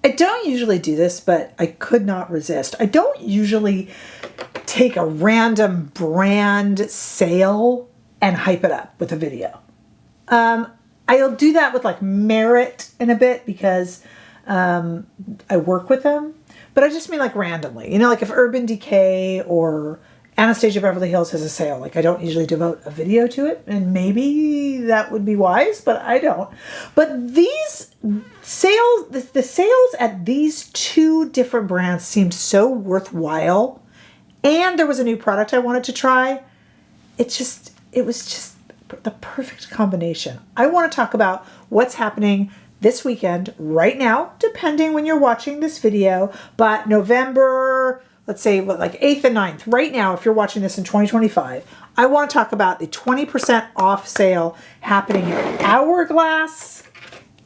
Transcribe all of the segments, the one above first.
I don't usually do this, but I could not resist. I don't usually take a random brand sale and hype it up with a video. I'll do that with like Merit in a bit because I work with them, but I just mean like randomly. You know, like if Urban Decay or Anastasia Beverly Hills has a sale, like I don't usually devote a video to it, and maybe that would be wise, but I don't. But these sales, the sales at these two different brands seemed so worthwhile, and there was a new product I wanted to try. It was just the perfect combination. I want to talk about what's happening this weekend right now, depending when you're watching this video, but November, let's say like 8th and 9th, right now, if you're watching this in 2025, I want to talk about the 20% off sale happening at Hourglass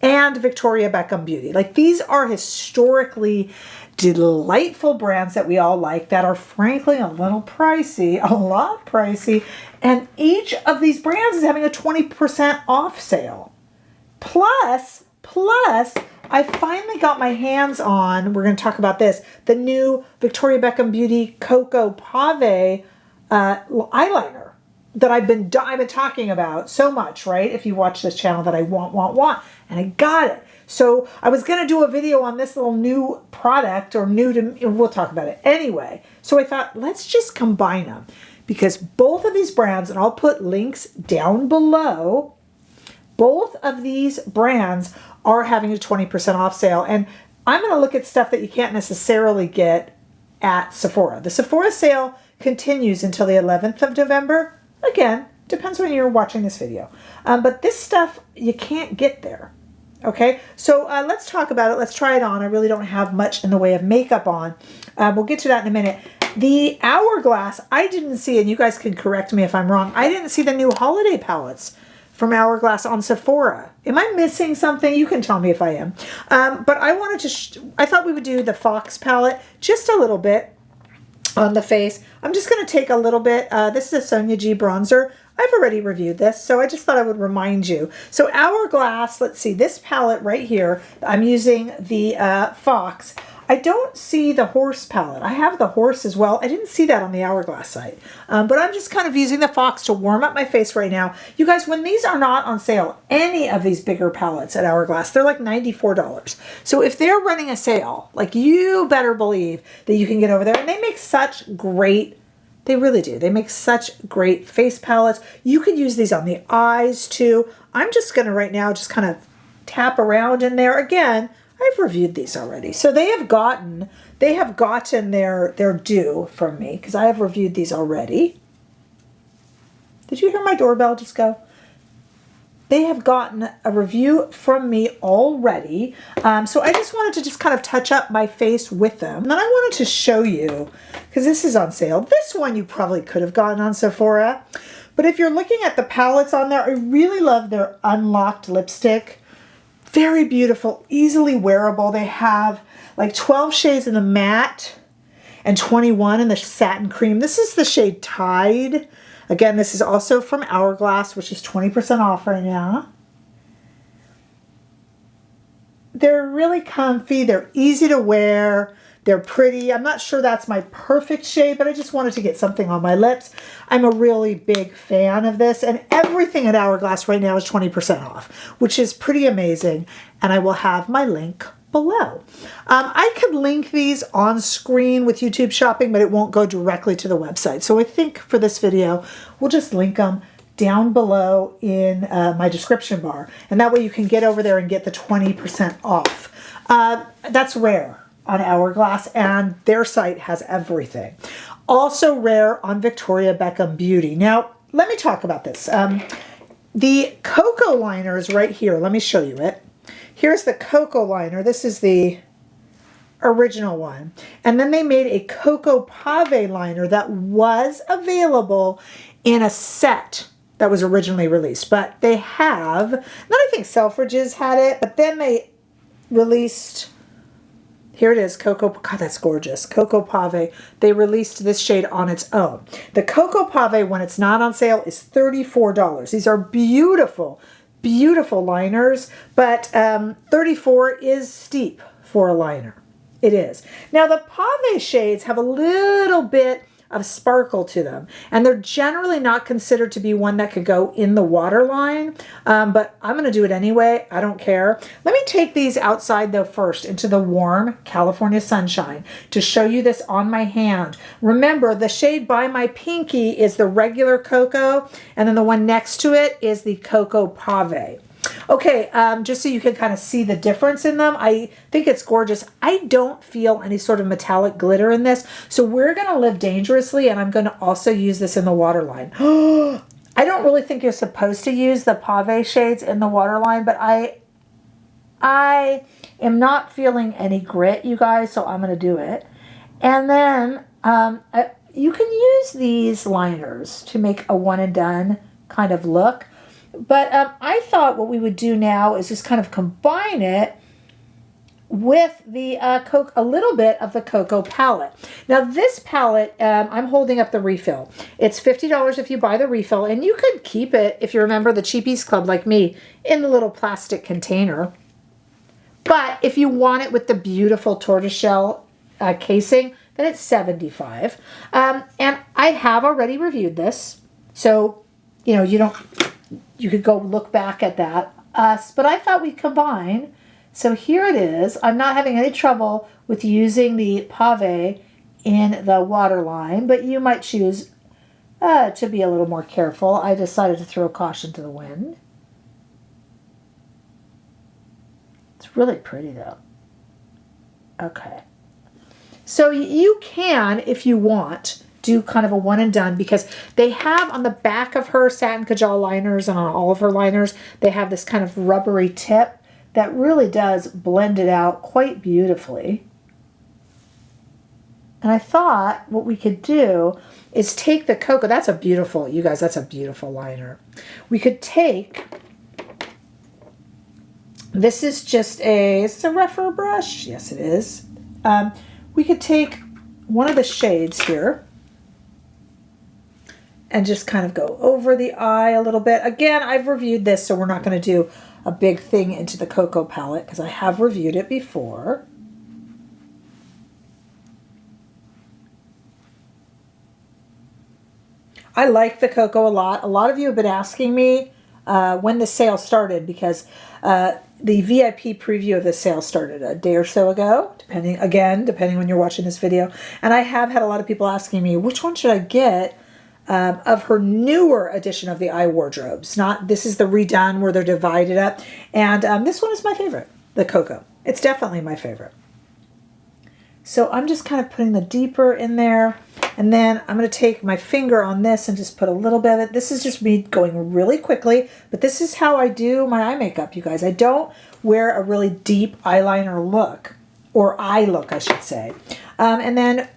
and Victoria Beckham Beauty. Like, these are historically delightful brands that we all like that are frankly a little pricey, a lot pricey, and each of these brands is having a 20% off sale. Plus, I finally got my hands on, we're going to talk about this, the new Victoria Beckham Beauty Cocoa Pave eyeliner that I've been talking about so much, right? If you watch this channel, that I want, and I got it. So I was going to do a video on this little new product, or new to me, we'll talk about it anyway. So I thought, let's just combine them, because both of these brands, and I'll put links down below, both of these brands are having a 20% off sale. And I'm going to look at stuff that you can't necessarily get at Sephora. The Sephora sale continues until the 11th of November. Again, depends when you're watching this video. But this stuff you can't get there. Okay, so let's talk about it. Let's try it on. I really don't have much in the way of makeup on. We'll get to that in a minute. The Hourglass, I didn't see, and you guys can correct me if I'm wrong, I didn't see the new holiday palettes from Hourglass on Sephora. Am I missing something? You can tell me if I am. But I wanted to, I thought we would do the Fox palette just a little bit on the face. I'm just going to take a little bit. This is a Sonia G bronzer. I've already reviewed this, so I just thought I would remind you. So Hourglass, let's see, this palette right here, I'm using the Fox. I don't see the Horse palette. I have the Horse as well. I didn't see that on the Hourglass site. But I'm just kind of using the Fox to warm up my face right now. You guys, when these are not on sale, any of these bigger palettes at Hourglass, they're like $94. So if they're running a sale, like, you better believe that you can get over there. And they make such great, they really do. They make such great face palettes. You could use these on the eyes too. I'm just going to right now just kind of tap around in there. Again, I've reviewed these already. So they have gotten their due from me, because I have reviewed these already. Did you hear my doorbell just go? They have gotten a review from me already. So I just wanted to just kind of touch up my face with them. And then I wanted to show you, because this is on sale. This one you probably could have gotten on Sephora. But if you're looking at the palettes on there, I really love their Unlocked lipstick. Very beautiful, easily wearable. They have like 12 shades in the matte and 21 in the satin cream. This is the shade Tide. Again, this is also from Hourglass, which is 20% off right now. They're really comfy. They're easy to wear. They're pretty. I'm not sure that's my perfect shade, but I just wanted to get something on my lips. I'm a really big fan of this, and everything at Hourglass right now is 20% off, which is pretty amazing, and I will have my link below. I could link these on screen with YouTube shopping, but it won't go directly to the website. So I think for this video, we'll just link them down below in my description bar, and that way you can get over there and get the 20% off. That's rare on Hourglass, and their site has everything. Also rare on Victoria Beckham Beauty. Now, let me talk about this. The Cocoa liner is right here. Let me show you it. Here's the Cocoa liner. This is the original one. And then they made a Cocoa Pave liner that was available in a set that was originally released. But they have, not I think Selfridges had it, but then they released, here it is, Cocoa, God, that's gorgeous. Cocoa Pave. They released this shade on its own. The Cocoa Pave, when it's not on sale, is $34. These are beautiful, beautiful liners, but $34 is steep for a liner. It is. Now the Pave shades have a little bit of sparkle to them, and they're generally not considered to be one that could go in the waterline, but I'm going to do it anyway. I don't care. Let me take these outside though first into the warm California sunshine to show you this on my hand. Remember, the shade by my pinky is the regular cocoa, and then the one next to it is the Cocoa Pave. Okay, just so you can kind of see the difference in them, I think it's gorgeous. I don't feel any sort of metallic glitter in this, so we're going to live dangerously, and I'm going to also use this in the waterline. I don't really think you're supposed to use the Pave shades in the waterline, but I am not feeling any grit, you guys, so I'm going to do it. And then you can use these liners to make a one and done kind of look. But I thought what we would do now is just kind of combine it with the a little bit of the Cocoa palette. Now this palette, I'm holding up the refill. It's $50 if you buy the refill, and you could keep it, if you remember the Cheapies Club like me, in the little plastic container. But if you want it with the beautiful tortoiseshell casing, then it's $75. And I have already reviewed this, so you know you could go look back at that. But I thought we'd combine. So here it is. I'm not having any trouble with using the Pave in the waterline, but you might choose to be a little more careful. I decided to throw caution to the wind. It's really pretty though. Okay. So you can, if you want, do kind of a one and done, because they have on the back of her satin Kajal liners and on all of her liners, they have this kind of rubbery tip that really does blend it out quite beautifully. And I thought what we could do is take the cocoa. That's a beautiful, you guys, that's a beautiful liner. We could take, this is just it's a Rephr brush. Yes, it is. We could take one of the shades here and just kind of go over the eye a little bit. Again, I've reviewed this, so we're not going to do a big thing into the Cocoa palette because I have reviewed it before. I like the Cocoa a lot. A lot of you have been asking me when the sale started, because the VIP preview of the sale started a day or so ago, depending when you're watching this video. And I have had a lot of people asking me, which one should I get of her newer edition of the eye wardrobes? This is the redone where they're divided up. And this one is my favorite, the Cocoa. It's definitely my favorite. So I'm just kind of putting the deeper in there. And then I'm going to take my finger on this and just put a little bit of it. This is just me going really quickly, but this is how I do my eye makeup, you guys. I don't wear a really deep eyeliner look, or eye look, I should say. And then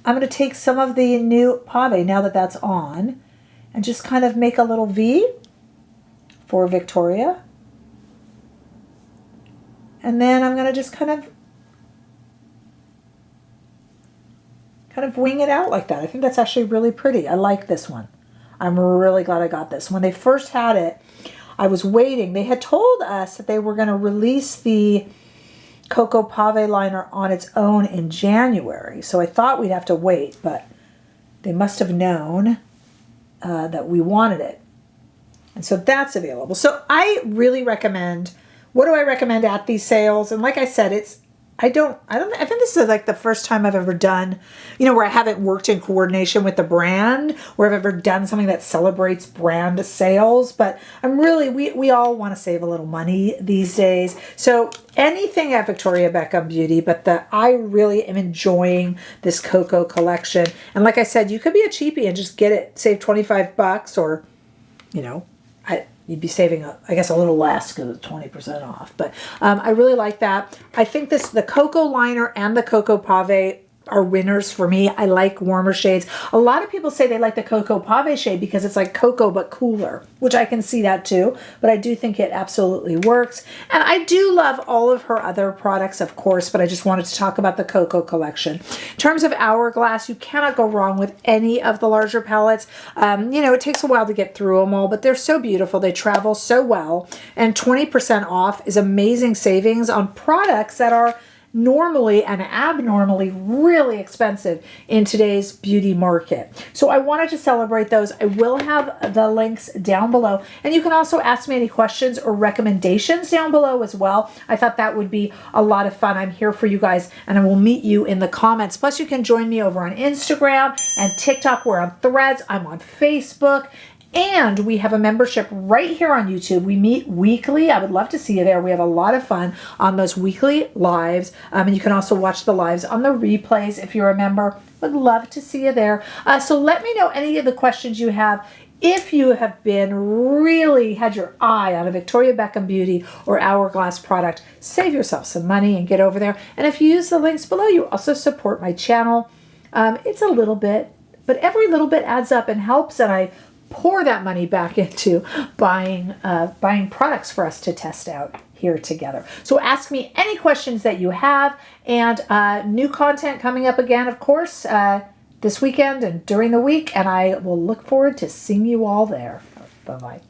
I'm going to take some of the new Pave, now that that's on, and just kind of make a little V for Victoria. And then I'm going to just kind of wing it out like that. I think that's actually really pretty. I like this one. I'm really glad I got this. When they first had it, I was waiting. They had told us that they were going to release the Cocoa Pave liner on its own in January. So I thought we'd have to wait, but they must have known that we wanted it. And so that's available. So I really recommend, what do I recommend at these sales? And like I said, I think this is like the first time I've ever done, where I haven't worked in coordination with the brand, where I've ever done something that celebrates brand sales. But we all want to save a little money these days. So anything at Victoria Beckham Beauty, but I really am enjoying this Cocoa collection. And like I said, you could be a cheapie and just get it, save $25, or, you'd be saving, I guess, a little less because it's 20% off. But I really like that. I think the Cocoa liner and the Cocoa Pave are winners for me. I like warmer shades. A lot of people say they like the Cocoa Pave shade because it's like cocoa but cooler, which I can see that too. But I do think it absolutely works. And I do love all of her other products, of course, but I just wanted to talk about the Cocoa collection. In terms of Hourglass, you cannot go wrong with any of the larger palettes. It takes a while to get through them all, but they're so beautiful. They travel so well. And 20% off is amazing savings on products that are normally and abnormally really expensive in today's beauty market. So I wanted to celebrate those. I will have the links down below, and you can also ask me any questions or recommendations down below as well. I thought that would be a lot of fun. I'm here for you guys, and I will meet you in the comments. Plus, you can join me over on Instagram and TikTok. We're on Threads. I'm on Facebook. And we have a membership right here on YouTube. We meet weekly. I would love to see you there. We have a lot of fun on those weekly lives. And you can also watch the lives on the replays if you're a member. Would love to see you there. So let me know any of the questions you have. If you have been really had your eye on a Victoria Beckham Beauty or Hourglass product, save yourself some money and get over there. And if you use the links below, you also support my channel. It's a little bit, but every little bit adds up and helps, and I pour that money back into buying products for us to test out here together. So ask me any questions that you have, and new content coming up again, of course, this weekend and during the week, and I will look forward to seeing you all there. Bye-bye.